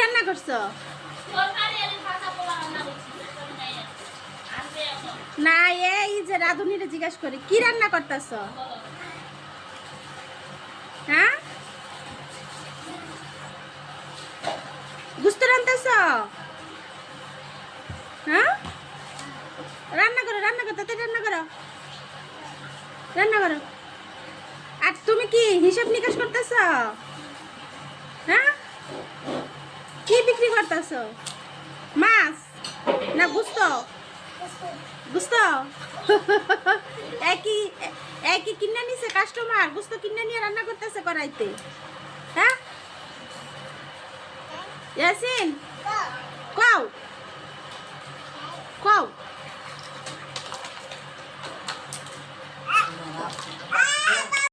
রান্না করছো? না এই যে রাধুনিরে জিজ্ঞাসা করি কি রান্না করতেছ? হ্যাঁ, বুঝতে রান্তাছ? হ্যাঁ, রান্না করো, রান্না করো, তাতে রান্না করো, রান্না করো। আর তুমি কি হিসাব নিকাশ করতেছ? হ্যাঁ, কি বিক্রি করতেছ? মাছ না বুঝতো? বুঝতো একই একই কিনে নিছে কাস্টমার, বুঝতো কিনে নিয়ে রান্না করতেছে কড়াইতে। হ্যাঁ ইয়াসিন, কও কও